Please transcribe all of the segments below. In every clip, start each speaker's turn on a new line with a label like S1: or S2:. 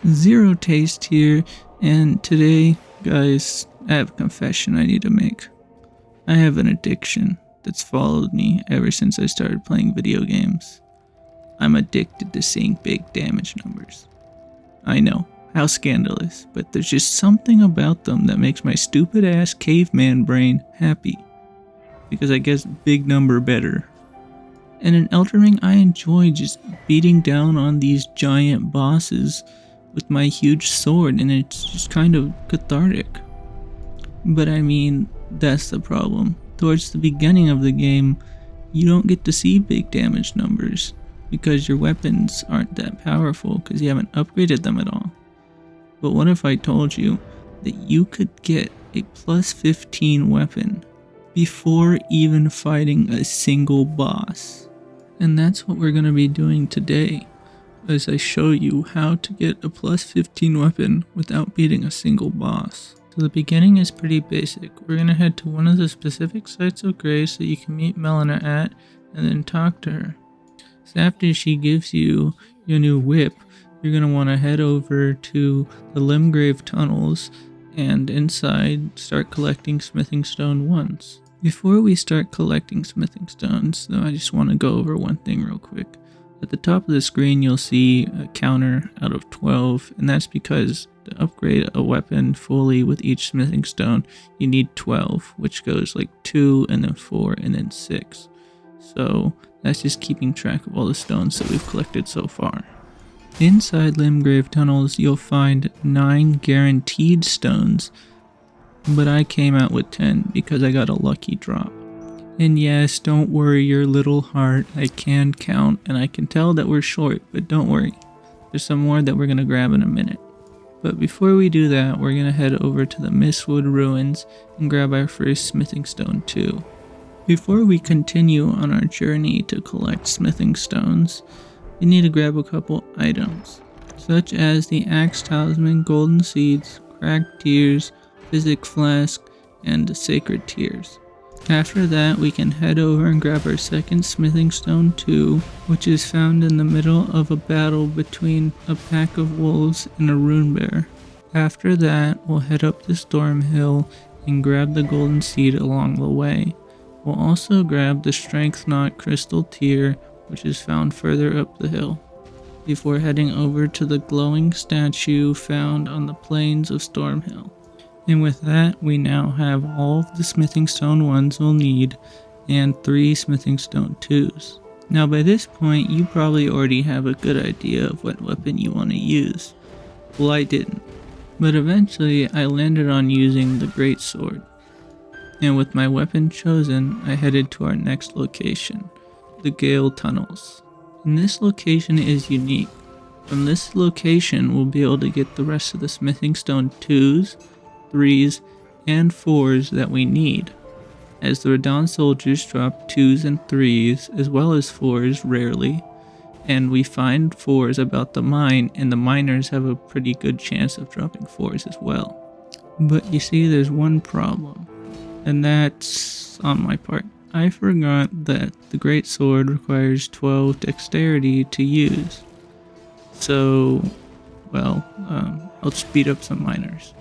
S1: Zero Taste here, and today, guys, I have a confession I need to make. I have an addiction that's followed me ever since I started playing video games. I'm addicted to seeing big damage numbers. I know, how scandalous, but there's just something about them that makes my stupid ass caveman brain happy. Because I guess big number better. And in Elden Ring, I enjoy just beating down on these giant bosses with my huge sword, and it's just kind of cathartic. But I mean, that's the problem. Towards the beginning of the game, you don't get to see big damage numbers because your weapons aren't that powerful because you haven't upgraded them at all. But what if I told you that you could get a plus 15 weapon before even fighting a single boss? And that's what we're going to be doing today, as I show you how to get a plus 15 weapon without beating a single boss. So the beginning is pretty basic. We're going to head to one of the specific sites of grace that you can meet Melina at, and then talk to her. So after she gives you your new whip, you're going to want to head over to the Limgrave tunnels, and inside start collecting smithing stone ones. Before we start collecting smithing stones, though, I just want to go over one thing real quick. At the top of the screen, you'll see a counter out of 12, and that's because to upgrade a weapon fully with each smithing stone, you need 12, which goes like 2, and then 4, and then 6. So that's just keeping track of all the stones that we've collected so far. Inside Limgrave tunnels, you'll find 9 guaranteed stones, but I came out with 10 because I got a lucky drop. And yes, don't worry your little heart, I can count and I can tell that we're short, but don't worry. There's some more that we're going to grab in a minute. But before we do that, we're going to head over to the Mistwood Ruins and grab our first smithing stone too. Before we continue on our journey to collect smithing stones, you need to grab a couple items, such as the Axe Talisman, Golden Seeds, Cracked Tears, Physic Flask, and Sacred Tears. After that, we can head over and grab our second smithing stone too, which is found in the middle of a battle between a pack of wolves and a rune bear. After that, we'll head up the Storm Hill and grab the golden seed along the way. We'll also grab the Strength Knot Crystal Tear, which is found further up the hill, before heading over to the glowing statue found on the plains of Stormhill. And with that, we now have all of the smithing stone 1s we'll need, and 3 smithing stone 2s. Now by this point, you probably already have a good idea of what weapon you want to use. Well, I didn't. But eventually, I landed on using the greatsword. And with my weapon chosen, I headed to our next location, the Gael tunnels. And this location is unique. From this location, we'll be able to get the rest of the smithing stone 2s, 3s, and 4s that we need, as the Radon soldiers drop 2s and 3s as well as 4s rarely, and we find 4s about the mine, and the miners have a pretty good chance of dropping 4s as well. But you see, there's one problem, and that's on my part. I forgot that the greatsword requires 12 dexterity to use, so I'll speed up some miners.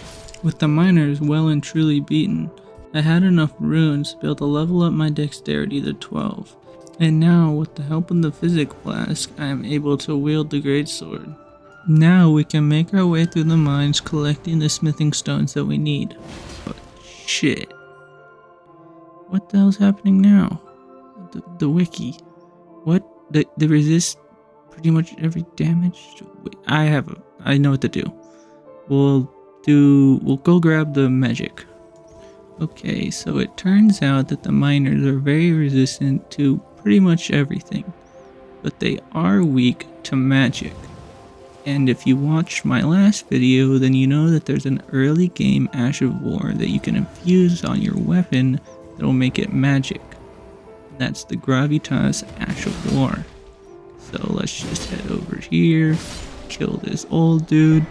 S1: With the miners well and truly beaten, I had enough runes to be able to level up my dexterity to 12. And now, with the help of the Physic Flask, I am able to wield the greatsword. Now we can make our way through the mines collecting the smithing stones that we need. But shit. What the hell's happening now? The wiki. What? They resist pretty much every damage? Wait, I know what to do. We'll go grab the magic. Okay, so it turns out that the miners are very resistant to pretty much everything, but they are weak to magic. And if you watched my last video, then you know that there's an early game Ash of War that you can infuse on your weapon that'll make it magic. That's the Gravitas Ash of War. So let's just head over here, kill this old dude,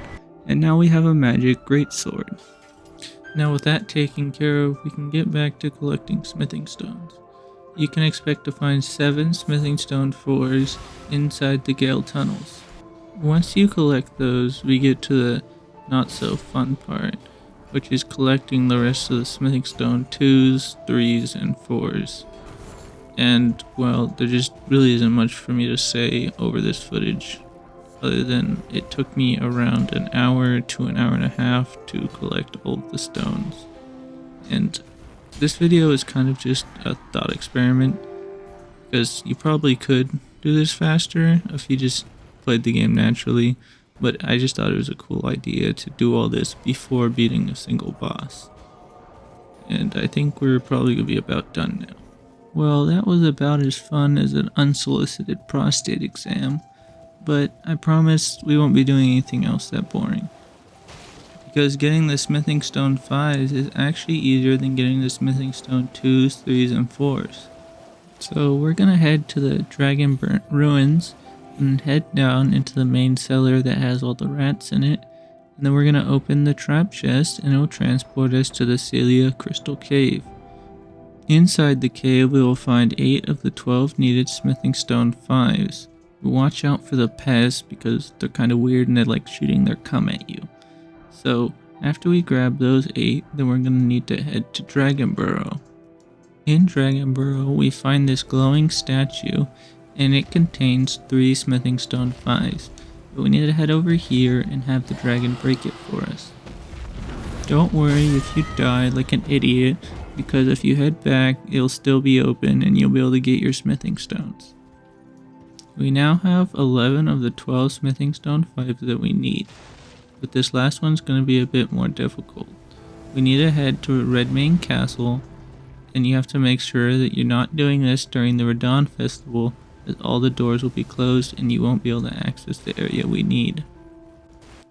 S1: and now we have a magic greatsword. Now with that taken care of, we can get back to collecting smithing stones. You can expect to find 7 smithing stone 4s inside the Gael tunnels. Once you collect those, we get to the not so fun part, which is collecting the rest of the smithing stone 2s, 3s, and 4s. And, well, there just really isn't much for me to say over this footage, other than it took me around an hour to an hour and a half to collect all of the stones. And this video is kind of just a thought experiment, because you probably could do this faster if you just played the game naturally, but I just thought it was a cool idea to do all this before beating a single boss. And I think we're probably going to be about done now. Well, that was about as fun as an unsolicited prostate exam, but I promise we won't be doing anything else that boring. Because getting the smithing stone 5s is actually easier than getting the smithing stone 2s, 3s, and 4s. So we're gonna head to the Dragon Burnt Ruins and head down into the main cellar that has all the rats in it, and then we're gonna open the trap chest and it will transport us to the Celia Crystal Cave. Inside the cave we will find 8 of the 12 needed smithing stone 5s. Watch out for the pests because they're kind of weird and they like shooting their cum at you. So after we grab those 8, then we're gonna need to head to Dragon Burrow. In Dragon Burrow, we find this glowing statue, and it contains 3 smithing stone 5s, but we need to head over here and have the dragon break it for us. Don't worry if you die like an idiot, because if you head back, it'll still be open and you'll be able to get your smithing stones. We now have 11 of the 12 smithing stone 5s that we need, but this last one's going to be a bit more difficult. We need to head to Redmane Castle, and you have to make sure that you're not doing this during the Radon Festival, as all the doors will be closed and you won't be able to access the area we need.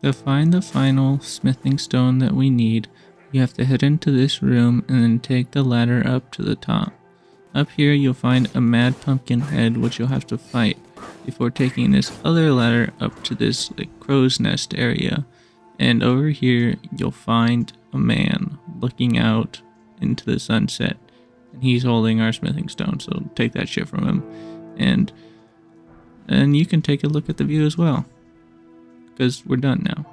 S1: To find the final smithing stone that we need, you have to head into this room and then take the ladder up to the top. Up here you'll find a mad pumpkin head which you'll have to fight before taking this other ladder up to this crow's nest area. And over here you'll find a man looking out into the sunset, and he's holding our smithing stone, so take that shit from him. And you can take a look at the view as well, because we're done now.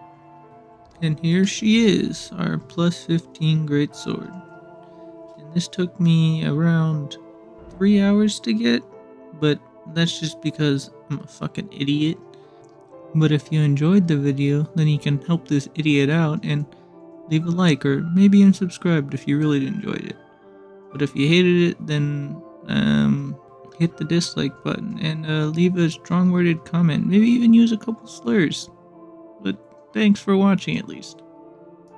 S1: And here she is, our plus 15 greatsword. And this took me around 3 hours to get, but that's just because I'm a fucking idiot. But if you enjoyed the video, then you can help this idiot out and leave a like, or maybe even subscribe if you really enjoyed it. But if you hated it, then hit the dislike button and leave a strong worded comment. Maybe even use a couple slurs. But thanks for watching at least.